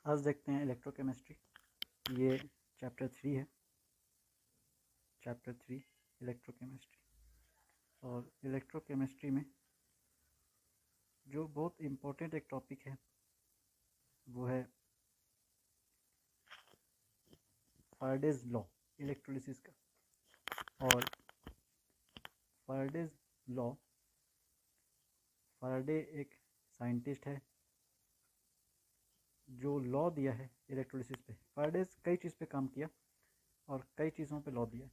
आज देखते हैं इलेक्ट्रोकेमिस्ट्री। ये चैप्टर 3 है, चैप्टर 3 इलेक्ट्रोकेमिस्ट्री। और इलेक्ट्रोकेमिस्ट्री में जो बहुत इम्पोर्टेंट एक टॉपिक है वो है फैराडेज लॉ इलेक्ट्रोलिसिस का। और फैराडेज लॉ, फैराडे एक साइंटिस्ट है जो लॉ दिया है इलेक्ट्रोलिसिस पे। फैराडे कई चीज़ पे काम किया और कई चीज़ों पे लॉ दिया।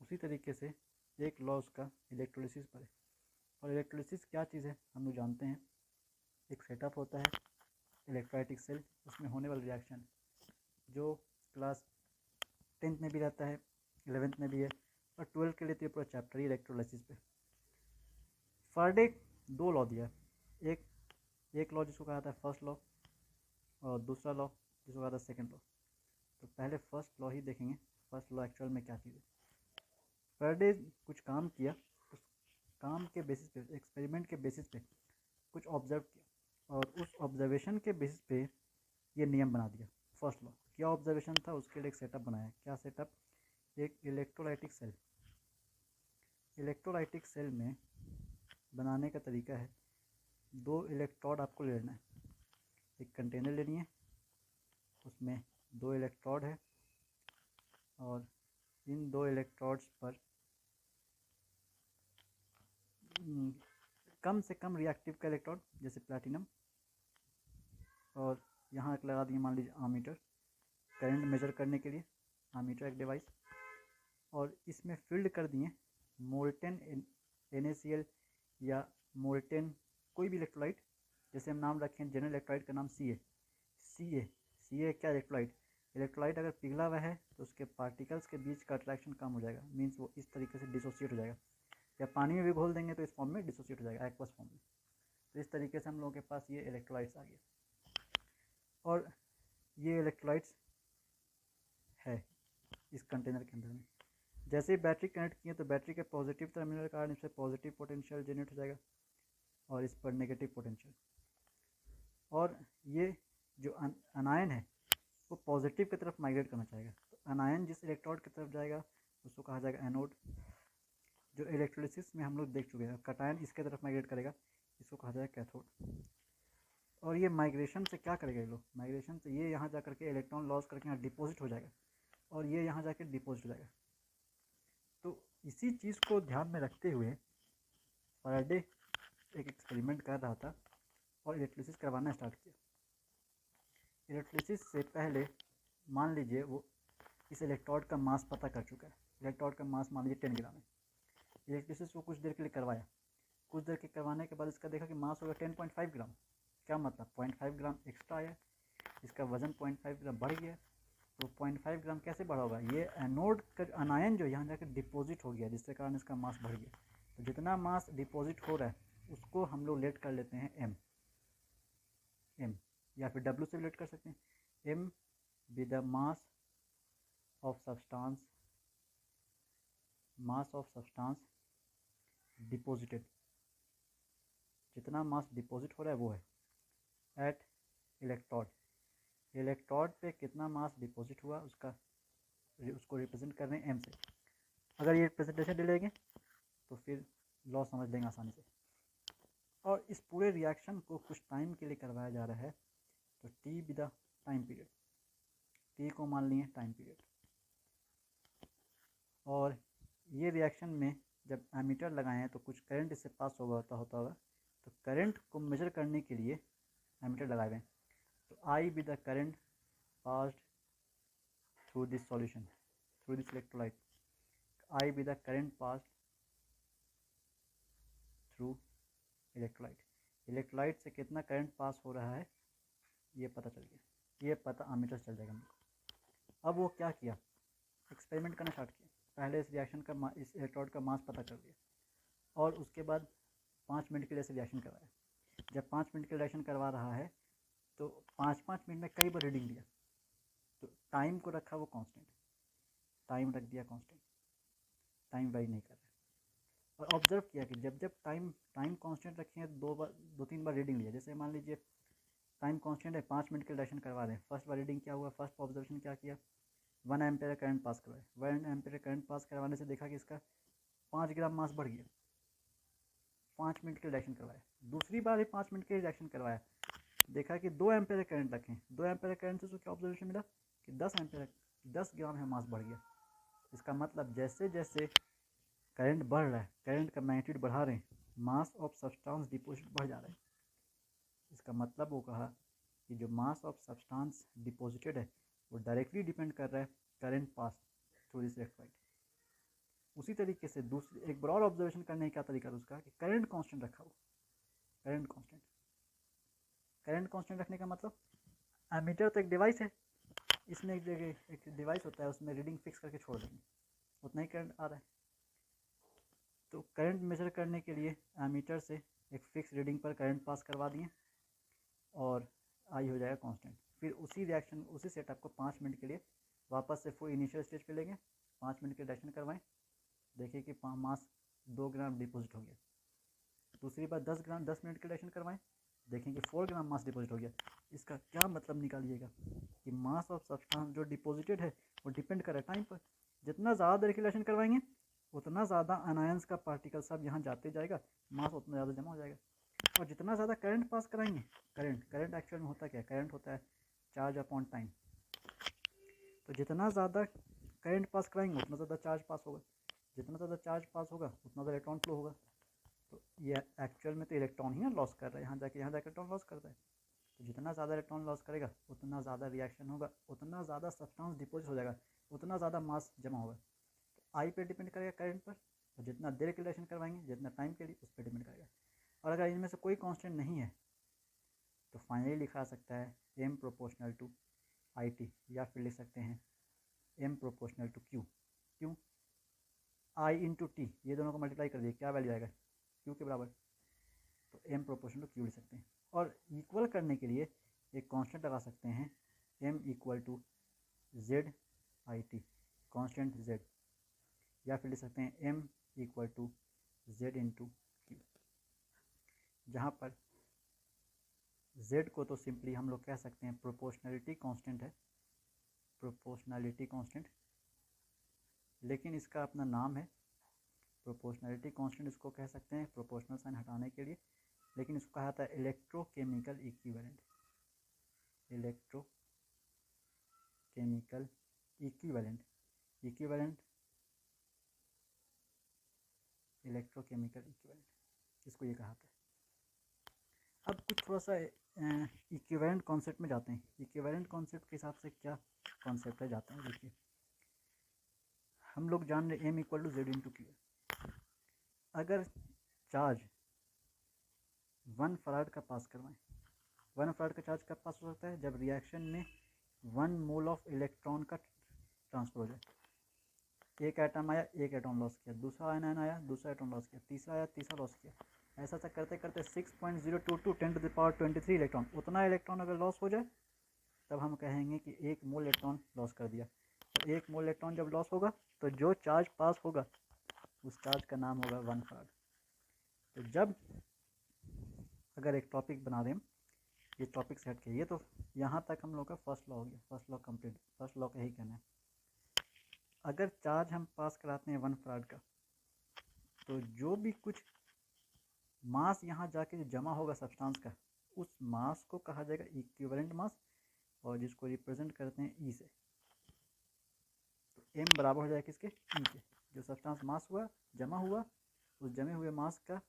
उसी तरीके से एक लॉ उसका इलेक्ट्रोलिसिस पर है। और इलेक्ट्रोलिसिस क्या चीज़ है हम लोग जानते हैं। एक सेटअप होता है इलेक्ट्रोलाइटिक सेल, उसमें होने वाला रिएक्शन जो क्लास 10th में भी रहता है, 11th में भी है और 12th के लिए तो ये पूरा चैप्टर ही इलेक्ट्रोलाइसिस पे। फैराडे दो लॉ दिया है, एक लॉ जिसको कहा जाता है फर्स्ट लॉ और दूसरा लॉ जिसको कहा जाता है सेकेंड लॉ। तो पहले फर्स्ट लॉ ही देखेंगे, फर्स्ट लॉ एक्चुअल में क्या चीज़ है। फैराडे कुछ काम किया, उस काम के बेसिस पे, एक्सपेरिमेंट के बेसिस पे कुछ ऑब्जर्व किया और उस ऑब्जर्वेशन के बेसिस पे ये नियम बना दिया। फर्स्ट लॉ क्या ऑब्जर्वेशन था, उसके लिए एक सेटअप बनाया। क्या सेटअप? एक इलेक्ट्रोलाइटिक सेल। इलेक्ट्रोलाइटिक सेल में बनाने का तरीका है, दो इलेक्ट्रोड आपको लेना है। एक कंटेनर लेनी है, उसमें दो इलेक्ट्रोड है और इन दो इलेक्ट्रोड्स पर कम से कम रिएक्टिव का इलेक्ट्रोड जैसे प्लैटिनम, और यहाँ एक लगा दिए मान लीजिए आमीटर, करंट मेजर करने के लिए आमीटर एक डिवाइस। और इसमें फील्ड कर दिए मोल्टेन NaCl या मोल्टेन कोई भी इलेक्ट्रोलाइट। जैसे हम नाम रखें जनरल इलेक्ट्रोलाइट का नाम Ca क्या इलेक्ट्रोलाइट अगर पिघला हुआ है तो उसके पार्टिकल्स के बीच का अट्रैक्शन कम हो जाएगा, मीन्स वो इस तरीके से डिसोसिएट हो जाएगा। या पानी में भी घोल देंगे तो इस फॉर्म में डिसोसिएट हो जाएगा, एक्वस फॉर्म में। तो इस तरीके से हम लोगों के पास ये इलेक्ट्रोलाइट्स आ गए। और ये इलेक्ट्रोलाइट्स है इस कंटेनर के अंदर में। जैसे ही बैटरी कनेक्ट किए तो बैटरी के पॉजिटिव टर्मिनल के कारण इससे पॉजिटिव पोटेंशियल जनरेट हो जाएगा और इस पर नेगेटिव पोटेंशियल। और ये जो अनायन है वो पॉजिटिव की तरफ माइग्रेट करना चाहेगा। तो अनायन जिस इलेक्ट्रोड की तरफ जाएगा उसको कहा जाएगा एनोड। जो इलेक्ट्रोलिसिस में हम लोग देख चुके हैं, कटायन इसके तरफ माइग्रेट करेगा, इसको कहा जाएगा कैथोड। और ये माइग्रेशन से क्या करेगा ये लोग? माइग्रेशन से ये यहाँ जा करके इलेक्ट्रॉन लॉस करके यहाँ डिपॉजिट हो जाएगा और ये यहाँ जाके डिपॉजिट हो जाएगा। तो इसी चीज़ को ध्यान में रखते हुए फैराडे एक एक्सपेरिमेंट कर रहा था और इलेक्ट्रोलिसिस करवाना स्टार्ट किया। इलेक्ट्रोलिसिस से पहले मान लीजिए वो इस इलेक्ट्रोड का मास पता कर चुका है। इलेक्ट्रोड का मास मान लीजिए 10 ग्राम है। इलेक्ट्रोलिसिस को कुछ देर के लिए करवाया, कुछ देर के करवाने के बाद इसका देखा कि मास होगा 10.5 ग्राम। क्या मतलब? 0.5 ग्राम एक्स्ट्रा आया, इसका वजन 0.5 ग्राम बढ़ गया। तो 0.5 ग्राम कैसे बढ़ा होगा? ये एनोड का अनायन जो यहाँ जाकर डिपॉजिट हो गया, जिसके कारण इसका मास बढ़ गया। तो जितना मास डिपॉजिट हो रहा है उसको हम लोग लेट कर लेते हैं m या फिर w से लेट कर सकते हैं। m with the mass of substance deposited. जितना मास डिपॉजिट हो रहा है वो है एट इलेक्ट्रोड पे कितना मास डिपॉजिट हुआ उसको रिप्रेजेंट कर रहे हैं m से। अगर ये रिप्रेजेंटेशन ले लेंगे तो फिर लॉ समझ लेंगे आसानी से। और इस पूरे रिएक्शन को कुछ टाइम के लिए करवाया जा रहा है, तो t with the time period, t को मान लिए टाइम पीरियड। और ये रिएक्शन में जब एमीटर लगाए हैं तो कुछ करंट इससे पास होता होगा, तो करंट को मेजर करने के लिए एमीटर लगाए हुए हैं। तो I with the current passed through this solution, through this electrolyte, I with the current passed through electrolyte से कितना करंट पास हो रहा है ये पता चल गया, ये पता एमीटर चल जाएगा हमको। अब वो क्या किया, एक्सपेरिमेंट करना स्टार्ट किया। पहले इस रिएक्शन का इस इलेक्ट्रोड का मास पता कर दिया और उसके बाद 5 मिनट के लिए रिएक्शन करवाया। जब 5 मिनट के रिएक्शन करवा रहा है तो 5-5 मिनट में कई बार रीडिंग लिया। तो टाइम को रखा वो कांस्टेंट, टाइम रख दिया कांस्टेंट, टाइम वेरी नहीं कर रहा है। और ऑब्जर्व किया कि जब जब टाइम कांस्टेंट रखेंगे तो 2-3 बार रीडिंग लिया। जैसे मान लीजिए टाइम कांस्टेंट है, 5 मिनट के रिडक्शन करवा रहे हैं। फर्स्ट बार रीडिंग क्या हुआ, फर्स्ट ऑब्जर्वेशन क्या किया, 1 एम्पेयर करंट पास करवाए। 1 एम्पेयर करंट पास करवाने से देखा कि इसका 5 ग्राम मास बढ़ गया, 5 मिनट के रिडक्शन करवाया। दूसरी बार ही 5 मिनट के रिडक्शन करवाया, देखा कि 2 एम्पेयर करंट रखें, 2 एम्पेयर करंट से क्या ऑब्जर्वेशन मिला कि 10 ग्राम है मास बढ़ गया। इसका मतलब जैसे जैसे करंट बढ़ रहा है, करंट का मैग्नीट्यूड बढ़ा रहे हैं, मास ऑफ सब्सटेंस डिपॉजिट बढ़ जा रहा है। इसका मतलब वो कहा कि जो मास ऑफ सब्सटेंस डिपॉजिटेड है वो डायरेक्टली डिपेंड कर रहा है current pass through this electrolyte. उसी तरीके से दूसरी एक ब्रॉड ऑब्जर्वेशन करने का तरीका उसका कि करंट कांस्टेंट रखा हो। करंट कांस्टेंट रखने का मतलब एमीटर तो एक डिवाइस है, इसमें एक डिवाइस होता है, उसमें रीडिंग फिक्स करके छोड़ देंगे, उतना ही करंट आ रहा है। तो करंट मेजर करने के लिए एमीटर से एक फिक्स रीडिंग पर करंट पास करवा दिए और आई हो जाएगा कांस्टेंट। फिर उसी रिएक्शन उसी सेटअप को 5 मिनट के लिए वापस से फुल इनिशियल स्टेज पे लेंगे, 5 मिनट के रिडक्शन करवाएं, देखिए कि मास 2 ग्राम डिपॉजिट हो गया। दूसरी बार 10 मिनट के रिडक्शन करवाएं, देखें कि 4 ग्राम मास डिपॉजिट हो गया। इसका क्या मतलब निकालिएगा कि मास ऑफ सब्सटेंस जो डिपॉजिटेड है वो डिपेंड कर रहा है टाइम पर। जितना ज़्यादा देर के रिडक्शन करवाएंगे उतना ज़्यादा अनायंस का पार्टिकल सब यहाँ जाते जाएगा, मास उतना ज़्यादा जमा हो जाएगा। और जितना ज़्यादा करंट पास कराएंगे, करंट एक्चुअल में होता क्या है, करंट होता है चार्ज अपॉन टाइम। तो जितना ज़्यादा करंट पास कराएंगे उतना ज़्यादा चार्ज पास होगा, जितना ज़्यादा चार्ज पास होगा उतना ज़्यादा इलेक्ट्रॉन फ्लो होगा। तो ये एक्चुअल में तो इलेक्ट्रॉन ही ना लॉस कर रहा है, यहाँ जाके इलेक्ट्रॉन लॉस करता है। तो जितना ज़्यादा इलेक्ट्रॉन लॉस करेगा उतना ज़्यादा रिएक्शन होगा, उतना ज़्यादा सब्सटेंस डिपॉजिट हो जाएगा, उतना ज़्यादा मास जमा होगा। तो आई पे डिपेंड करेगा करंट पर, और जितना देर के रिएक्शन करवाएंगे जितना टाइम के लिए उस पर डिपेंड करेगा। और अगर इनमें से कोई कांस्टेंट नहीं है तो फाइनली लिखा सकता है m प्रोपोर्शनल टू IT, या फिर लिख सकते हैं m प्रोपोर्शनल टू q। क्यों, I इंटू टी, ये दोनों को मल्टीप्लाई कर दिए, क्या वैल्यू आएगा q के बराबर, तो m प्रोपोर्शनल टू q लिख सकते हैं। और इक्वल करने के लिए एक कांस्टेंट लगा सकते हैं m equal to z IT, constant z, या फिर लिख सकते हैं m equal to z into q, जहाँ पर z को तो सिंपली हम लोग कह सकते हैं प्रोपोर्शनलिटी कांस्टेंट है, प्रोपोर्शनलिटी कांस्टेंट, लेकिन इसका अपना नाम है प्रोपोर्शनलिटी कांस्टेंट। इसको कह सकते हैं प्रोपोर्शनल साइन हटाने के लिए, लेकिन इसको कहा जाता है electrochemical equivalent, electrochemical equivalent, electrochemical equivalent, इसको ये कहा जाता है। अब कुछ थोड़ा सा इक्विवेलेंट कॉन्सेप्ट में जाते हैं। इक्विवेलेंट कॉन्सेप्ट के हिसाब से क्या कॉन्सेप्ट है, जाते हैं। देखिए हम लोग जान रहे m equal to z into q. अगर चार्ज 1 फराड का पास करवाएं, 1 फराड का चार्ज कब पास हो सकता है, जब रिएक्शन में 1 मोल ऑफ इलेक्ट्रॉन का ट्रांसफर हो जाए। एक एटम आया, एक एटम लॉस किया, दूसरा आयन आया, दूसरा एटम लॉस किया, तीसरा आया, तीसरा लॉस किया, ऐसा ऐसा करते करते 6.022 10⁻23 इलेक्ट्रॉन, उतना इलेक्ट्रॉन अगर लॉस हो जाए तब हम कहेंगे कि 1 मोल इलेक्ट्रॉन लॉस कर दिया। तो 1 मोल इलेक्ट्रॉन जब लॉस होगा तो जो चार्ज पास होगा उस चार्ज का नाम होगा 1 फराड। तो जब अगर एक टॉपिक बना दें, ये टॉपिक सेट के, ये तो यहाँ तक हम लोग का फर्स्ट लॉ हो गया, first law complete. First law का यही कहना है, अगर चार्ज हम पास कराते हैं 1 फराड का, तो जो भी कुछ मास यहाँ जाके जो जमा होगा सब्सटेंस का, उस मास को कहा जाएगा इक्विवेलेंट मास, और जिसको रिप्रेजेंट करते हैं ई से। तो m बराबर हो जाएगा किसके, ई के। जो सब्सटेंस मास हुआ, जमा हुआ, उस जमे हुए मास का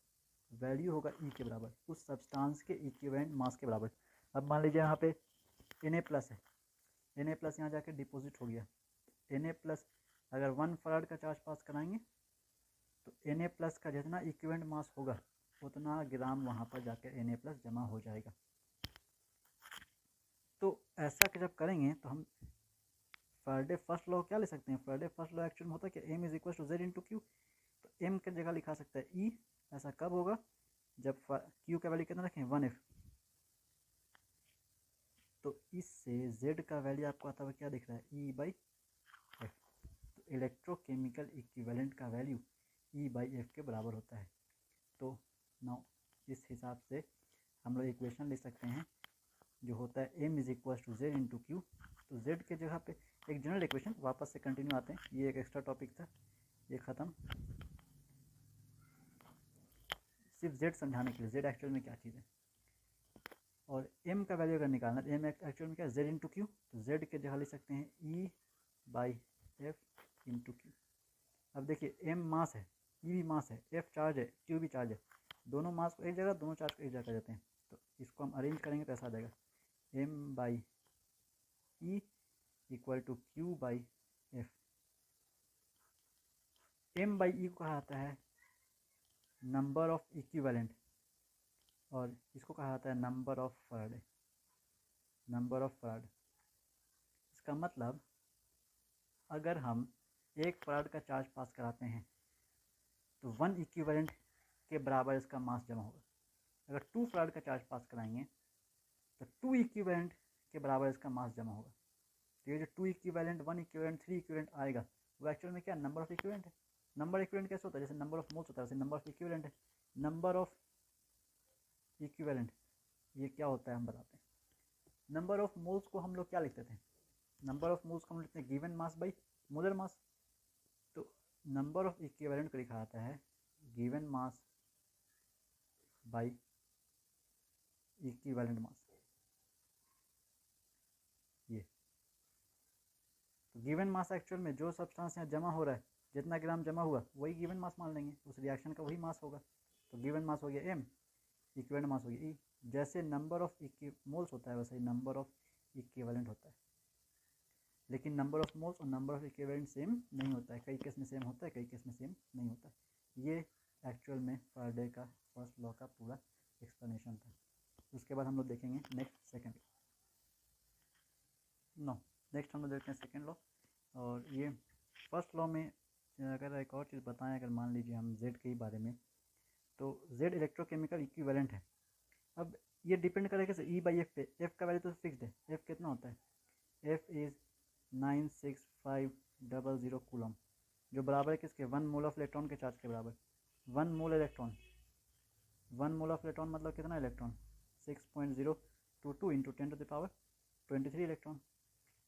वैल्यू होगा ई के बराबर, उस सब्सटेंस के इक्विवेलेंट मास के बराबर। अब मान लीजिए यहाँ पे Na प्लस है, Na प्लस यहाँ जाके डिपॉजिट हो गया। Na प्लस अगर 1 फराड का चार्ज पास कराएंगे तो Na प्लस का जितना इक्विवेलेंट मास होगा उतना ग्राम वहाँ पर जाकर Na प्लस जमा हो जाएगा। तो ऐसा जब करेंगे तो हम फैराडे फर्स्ट लॉ क्या ले सकते हैं, फैराडे फर्स्ट लॉ एक्चुअल में होता है कि m is equal to z into q. तो m की जगह लिखा सकता है e। ऐसा कब होगा, जब q का वैल्यू कितना रखें 1f। तो इससे z का वैल्यू आपको आता हुआ क्या दिख रहा है, e बाई एफ। तो इलेक्ट्रोकेमिकल इक्विवेलेंट का वैल्यू e बाई एफ के बराबर होता है। तो नाउ इस हिसाब से हम लोग इक्वेशन लिख सकते हैं जो होता है m is equal to z into q. तो z के जगह पे एक जनरल इक्वेशन, वापस से कंटिन्यू आते हैं, ये एक एक्स्ट्रा टॉपिक था, ये ख़त्म। सिर्फ z समझाने के लिए, z एक्चुअल में क्या चीज़ है, और m का वैल्यू अगर निकालना है, m एक्चुअल में क्या है, z इंटू क्यू। तो z के जगह लिख सकते हैं e by F into Q. अब देखिए m मास है, e भी मास है, f चार्ज है, q भी चार्ज है, दोनों मास को एक जगह, दोनों चार्ज को एक जगह कर देते हैं। तो इसको हम अरेंज करेंगे तो ऐसा आ जाएगा m by E equal to Q by F. m by E को कहा जाता है नंबर ऑफ इक्विवेलेंट, और इसको कहा जाता है number of Faraday, number of Faraday. इसका मतलब अगर हम एक फैराड का चार्ज पास कराते हैं तो 1 इक्विवेलेंट के बराबर इसका मास जमा होगा। अगर 2 फैराड का चार्ज पास कराएंगे तो 2 इक्विवेलेंट के बराबर इसका मास जमा होगा। तो ये जो 2 इक्विवेलेंट, 1 इक्विवेलेंट, 3 इक्विवेलेंट आएगा, वो एक्चुअल में क्या, नंबर ऑफ इक्विवेलेंट है। नंबर इक्विवेलेंट कैसे होता है, जैसे नंबर ऑफ मोल्स होता है, वैसे नंबर ऑफ इक्विवेलेंट है। नंबर ऑफ इक्विवेलेंट ये क्या होता है हम बताते हैं। नंबर ऑफ मोल्स को हम लोग क्या लिखते थे, नंबर ऑफ मोल्स को हम लिखते हैं given mass by molar mass. तो नंबर ऑफ इक्विवेलेंट को लिखा जाता है given mass by equivalent mass. ये तो गिवन मास एक्चुअल में जो सब्सटेंस यहाँ जमा हो रहा है, जितना ग्राम जमा हुआ वही गिवन मास मान लेंगे, उस रिएक्शन का वही मास होगा। तो गिवन मास हो गया m, इक्विवेलेंट मास हो गया e। जैसे नंबर ऑफ मोल्स होता है वैसे ही नंबर ऑफ इक्विवेलेंट होता है, लेकिन नंबर ऑफ मोल्स और नंबर ऑफ इक्विवेलेंट सेम नहीं होता है, कई केस में सेम होता है, कई केस में सेम नहीं होता है। ये एक्चुअल में फैराडे का फर्स्ट लॉ का पूरा एक्सप्लेनेशन था। उसके बाद हम लोग देखेंगे नेक्स्ट सेकेंड नो नेक्स्ट हम लोग देखते हैं सेकेंड लॉ। और ये फर्स्ट लॉ में अगर एक और चीज़ बताएं, अगर मान लीजिए हम Z के ही बारे में, तो Z इलेक्ट्रोकेमिकल इक्विवेलेंट है। अब ये डिपेंड करेगा कैसे, E बाई एफ पे। F का वैल्यू तो फिक्स्ड है, F कितना होता है, F इज़ 96500 कूलम, जो बराबर है किसके, 1 मोल ऑफ इलेक्ट्रॉन के चार्ज के बराबर। 1 मोल इलेक्ट्रॉन, 1 मोल ऑफ इलेक्ट्रॉन मतलब कितना इलेक्ट्रॉन, 6.022 इंटू 10⁻23 इलेक्ट्रॉन।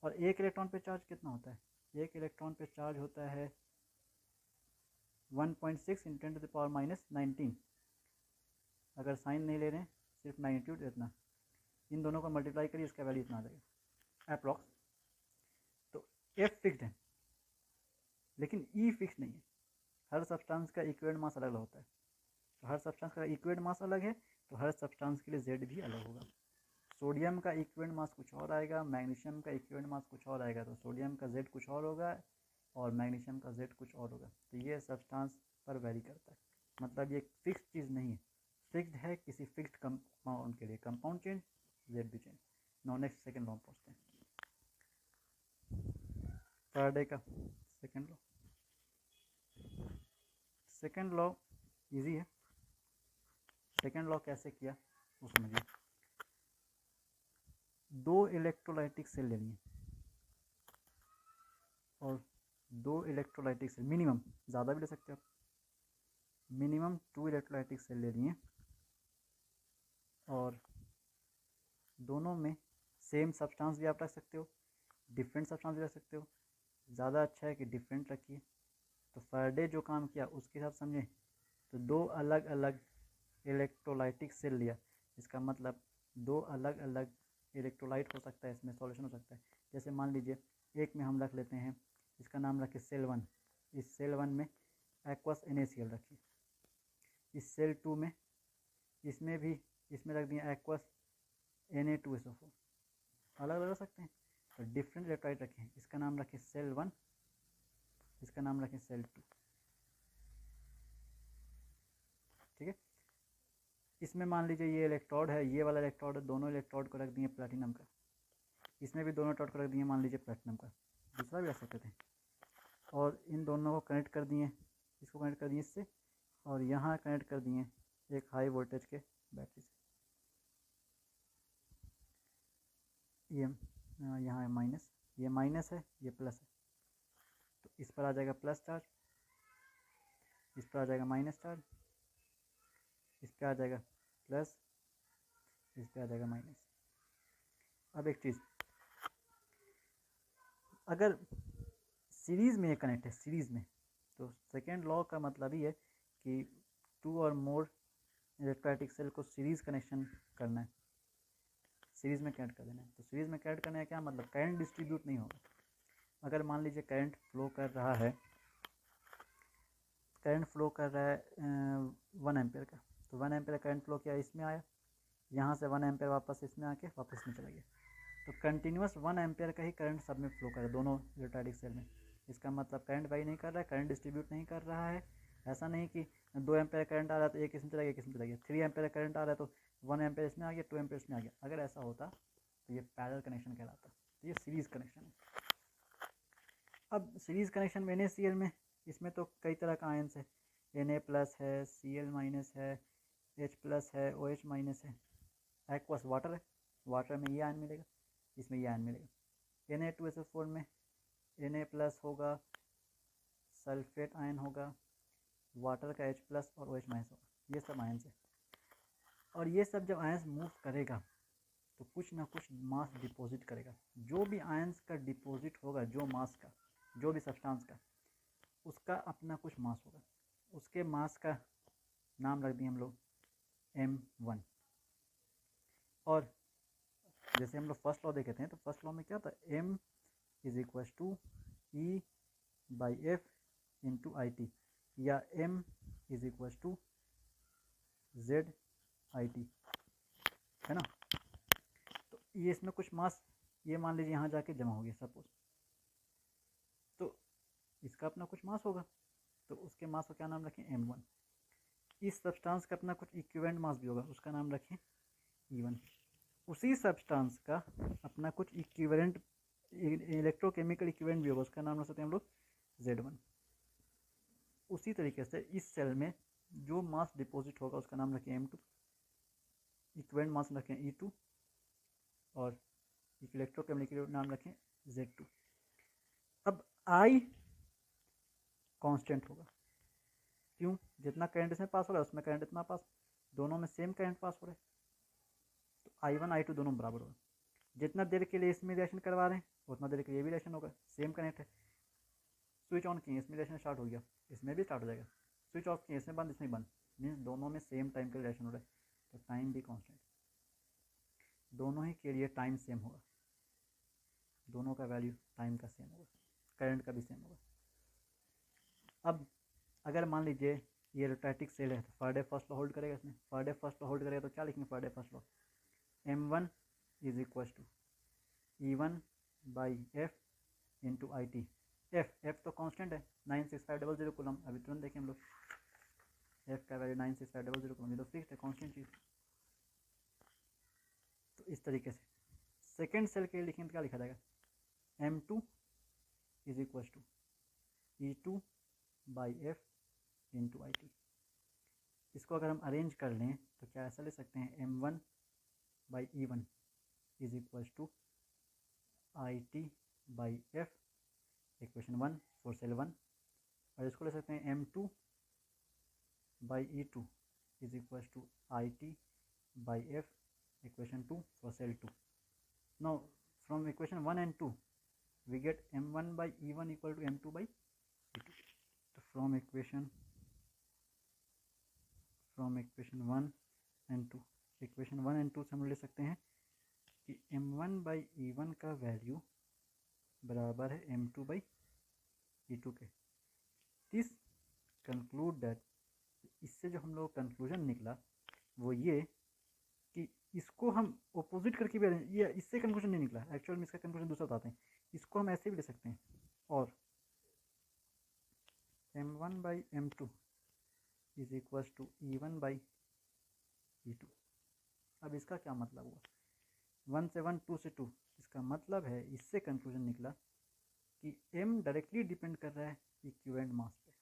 और एक इलेक्ट्रॉन पे चार्ज कितना होता है, एक इलेक्ट्रॉन पे चार्ज होता है 1.6 इंटू 10⁻19। अगर साइन नहीं ले रहे हैं, सिर्फ मैग्नीट्यूड इतना, इन दोनों को मल्टीप्लाई करिए, इसका वैल्यू इतना आ जाएगा अप्रॉक्स। तो F फिक्स्ड है लेकिन E फिक्स नहीं है। हर सब्सटेंस का इक्विवेलेंट मास अलग अलग होता है, तो हर सब्सटेंस का इक्विवेलेंट मास अलग है, तो हर सब्सटेंस के लिए Z भी अलग होगा। सोडियम का इक्विवेलेंट मास कुछ और आएगा, मैग्नीशियम का इक्विवेलेंट मास कुछ और आएगा, तो सोडियम का Z कुछ और होगा और मैग्नीशियम का Z कुछ और होगा। तो ये सब्सटेंस पर वेरी करता है, मतलब ये फिक्स्ड चीज़ नहीं है, फिक्स्ड है किसी फिक्स्ड कंपाउंड के लिए, कंपाउंड चेंज Z भी change. No next second law पहुँचते हैं, फैराडे का second law. Second law easy है, सेकेंड लॉ कैसे किया वो समझिए। 2 इलेक्ट्रोलाइटिक सेल लेनी है और 2 इलेक्ट्रोलाइटिक सेल मिनिमम, ज़्यादा भी ले सकते हो आप, मिनिमम 2 इलेक्ट्रोलाइटिक सेल लेनी है और दोनों में सेम सब्सटेंस भी आप रख सकते हो, डिफरेंट सब्सटेंस भी रख सकते हो। ज़्यादा अच्छा है कि डिफरेंट रखिए। तो फैराडे जो काम किया उसके हिसाब समझें, तो 2 अलग अलग इलेक्ट्रोलाइटिक सेल लिया, इसका मतलब 2 अलग अलग इलेक्ट्रोलाइट हो सकता है, इसमें सॉल्यूशन हो सकता है। जैसे मान लीजिए एक में हम रख लेते हैं, इसका नाम रखिए सेल 1, इस सेल 1 में एक्वस NaCl रखिए। इस सेल 2 में, इसमें भी, इसमें रख दिया एक्वस Na2SO4, अलग अलग रख सकते हैं। तो डिफरेंट इलेक्ट्रोलाइट रखें, इसका नाम रखें सेल 1, इसका नाम रखें सेल 2, ठीक है। इसमें मान लीजिए ये इलेक्ट्रोड है, ये वाला इलेक्ट्रोड है, दोनों इलेक्ट्रोड को रख दिए प्लैटिनम का, इसमें भी दोनों इलेक्ट्रोड को रख दिए मान लीजिए प्लैटिनम का, दूसरा भी रख सकते थे। और इन दोनों को कनेक्ट कर दिए, इसको कनेक्ट कर दिए इससे, और यहाँ कनेक्ट कर दिए एक हाई वोल्टेज के बैटरी से। ये यहाँ है माइनस, ये माइनस है, ये प्लस है, तो इस पर आ जाएगा प्लस चार्ज, इस पर आ जाएगा माइनस चार्ज, इस पर आ जाएगा प्लस, इस पर आ जाएगा माइनस। अब एक चीज़, अगर सीरीज़ में ये कनेक्ट है सीरीज़ में, तो सेकेंड लॉ का मतलब ही है कि 2 और मोर इलेक्ट्रोस्टैटिक सेल को सीरीज़ कनेक्शन करना है, सीरीज़ में कनेक्ट कर देना है। तो सीरीज़ में कनेक्ट करने का क्या मतलब, करंट डिस्ट्रीब्यूट नहीं होगा। अगर मान लीजिए करंट फ्लो कर रहा है 1 एम्पेयर का, तो 1 एम्पेयर करंट फ्लो किया, इसमें आया, यहाँ से 1 एम्पेयर वापस इसमें आके वापस में चला गया। तो कंटिन्यूस 1 एम्पेयर का ही करंट सब में फ्लो कर रहा है, दोनों इलेक्ट्रोस्टैटिक सेल में। इसका मतलब करंट वाई नहीं कर रहा है, करंट डिस्ट्रीब्यूट नहीं कर रहा है। ऐसा नहीं कि 2 एम्पेयर करंट आ रहा है तो एक इसमें चला गया, एक इसमें चला गया। 3 एम्पेयर करंट आ रहा है तो 1 एम्पेयर इसमें आ गया, 2 एम्पेयर इसमें आ गया। अगर ऐसा होता तो ये पैरेलल कनेक्शन कहलाता, तो ये सीरीज़ कनेक्शन है। अब सीरीज़ कनेक्शन में NaCl में, इसमें तो कई तरह का आयंस है, Na+ है, Cl- है, H+ है, OH- है। एक्वस वाटर है, वाटर में ये आयन मिलेगा, इसमें ये आयन मिलेगा। Na2SO4 में Na+ होगा, सल्फेट आयन होगा, वाटर का H+ और OH- होगा, ये सब आयंस है। और ये सब जब आयंस मूव करेगा तो कुछ ना कुछ मास डिपॉजिट करेगा। जो भी आयंस का डिपॉजिट होगा, जो मास का, जो भी सब्सटेंस का, उसका अपना कुछ मास होगा। उसके मास का नाम रख दिए हम लोग m1। और जैसे हम लोग फर्स्ट लॉ देखे थे, तो फर्स्ट लॉ में क्या था, m = E/F × IT, या m = ZIT, है ना। तो ये इसमें कुछ मास, ये मान लीजिए यहाँ जाके जमा हो गया सपोज, तो इसका अपना कुछ मास होगा, तो उसके मास को क्या नाम रखें, m1। इस सब्सटेंस का अपना कुछ इक्विवेलेंट मास भी होगा, उसका नाम रखें E1। उसी सब्सटेंस का अपना कुछ इक्विवेलेंट इलेक्ट्रोकेमिकल इक्विवेलेंट भी होगा, उसका नाम रख सकते हैं हम लोग Z1। उसी तरीके से इस सेल में जो मास डिपॉजिट होगा उसका नाम रखें M2, इक्विवेलेंट मास रखें E2, और इलेक्ट्रोकेमिकल नाम रखें Z2। अब I कांस्टेंट होगा, क्यों, जितना करंट इसमें पास हो रहा है उसमें करंट इतना पास, दोनों में सेम करंट पास हो रहा है, तो I1 I2 दोनों बराबर होगा। जितना देर के लिए इसमें रिएक्शन करवा रहे हैं उतना देर के लिए भी रिएक्शन होगा, सेम कनेक्ट है। स्विच ऑन किए, इसमें रिएक्शन स्टार्ट हो गया, इसमें भी स्टार्ट हो जाएगा। स्विच ऑफ किए, इसमें बंद, इसमें बंद, मीन्स दोनों में सेम टाइम का रिएक्शन हो रहा है, तो टाइम भी कांस्टेंट, दोनों ही के लिए टाइम सेम होगा, दोनों का वैल्यू टाइम का सेम होगा, करंट का भी सेम होगा। अब अगर मान लीजिए ये इलेक्ट्रोस्टैटिक सेल है, तो फैराडे फर्स्ट लॉ होल्ड करेगा, इसमें फैराडे फर्स्ट लॉ होल्ड करेगा, तो क्या लिखेंगे Faraday first law, m1 = E1/F × IT। F तो कांस्टेंट है 96500 कूलम, अभी तुरंत देखें हम लोग, F का वैल्यू 96500 कूलम, ये तो फिक्स्ड है कांस्टेंट चीज़। तो इस तरीके से सेकेंड सेल के लिए लिखेंगे तो क्या लिखा जाएगा, m2 = E2/F × IT। इसको अगर हम अरेंज कर लें तो क्या ऐसा ले सकते हैं, m1/E1 = IT/F, equation 1 for sale 1। और इसको ले सकते हैं m2/E2 = IT/F, equation 2 for sale 2। Now from equation 1 and 2 we get m1/E1 = m2/E2। तो from equation 1 and 2, equation 1 and 2 से हम ले सकते हैं कि m1/E1 का वैल्यू बराबर है m2/E2 के। दिस कंक्लूड दैट, इससे जो हम लोग कंक्लूजन निकला वो ये कि इसको हम अपोजिट करके भी, ये इससे कंक्लूजन नहीं निकला, एक्चुअल में इसका कंक्लूजन दूसरा बताते हैं। इसको हम ऐसे भी ले सकते हैं, और m1/m2 = E1/E2। अब इसका क्या मतलब हुआ, 1 से 1, 2 से 2, इसका मतलब है इससे कंक्लूजन निकला कि m डायरेक्टली डिपेंड कर रहा है इक्विवेलेंट मास पे।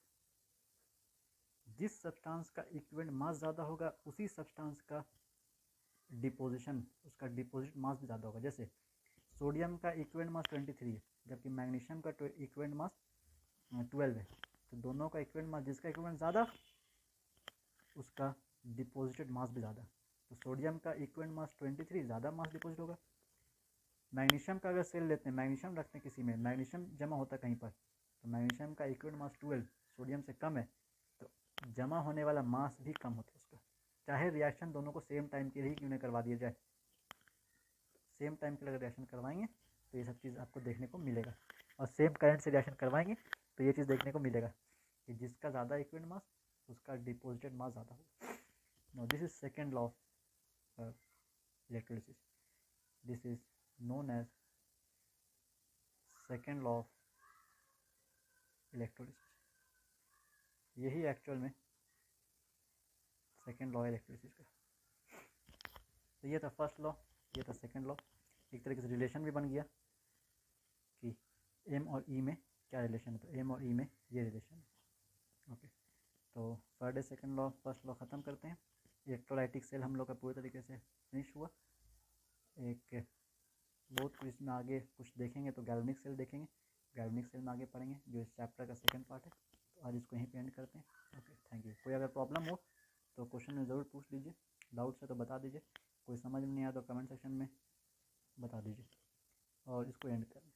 जिस सब्सटेंस का इक्विवेलेंट मास ज़्यादा होगा उसी सब्सटेंस का डिपोजिशन, उसका डिपोजिट मास भी ज़्यादा होगा। जैसे सोडियम का इक्विवेलेंट मास 23 है, जबकि मैग्नीशियम का इक्विवेलेंट मास 12 है, तो दोनों का इक्विवेलेंट मास, जिसका इक्विवेलेंट ज़्यादा उसका डिपोजिटेड मास भी ज़्यादा। तो सोडियम का इक्विवेलेंट मास 23, ज़्यादा मास डिपोजिट होगा, मैग्नीशियम का अगर सेल लेते हैं, मैग्नीशियम रखते हैं किसी में, मैग्नीशियम जमा होता है कहीं पर, तो मैग्नीशियम का इक्विवेलेंट मास 12 सोडियम से कम है, तो जमा होने वाला मास भी कम होता है उसका, चाहे रिएक्शन दोनों को सेम टाइम के लिए क्यों नहीं करवा दिया जाए। सेम टाइम के लिए अगर रिएक्शन करवाएंगे तो ये सब चीज़ आपको देखने को मिलेगा, और सेम करंट से रिएक्शन करवाएंगे तो ये चीज़ देखने को मिलेगा कि जिसका ज़्यादा इक्विवेलेंट मास उसका डिपॉजिटेड मास ज़्यादा होगा। Now this is second law of electrolysis, this is known as second law of electrolysis। यही एक्चुअल में सेकेंड लॉ है इलेक्ट्रोलिसिस का। तो ये था फर्स्ट लॉ, ये था सेकेंड लॉ। एक तरीके से रिलेशन भी बन गया कि एम और ई में क्या रिलेशन है, तो एम और ई में ये रिलेशन है। ओके, तो first second law first law ख़त्म करते हैं। इलेक्ट्रोलाइटिक सेल हम लोग का पूरी तरीके से फिनिश हुआ। एक बहुत कुछ इसमें आगे कुछ देखेंगे तो गैल्वेनिक सेल देखेंगे, गैल्वेनिक सेल में आगे पढ़ेंगे जो इस चैप्टर का सेकंड पार्ट है। तो आज इसको यहीं पे एंड करते हैं। Okay, thank you. कोई अगर प्रॉब्लम हो तो क्वेश्चन में ज़रूर पूछ लीजिए, डाउट्स है तो बता दीजिए, कोई समझ में नहीं आया तो कमेंट सेक्शन में बता दीजिए, और इसको एंड करें।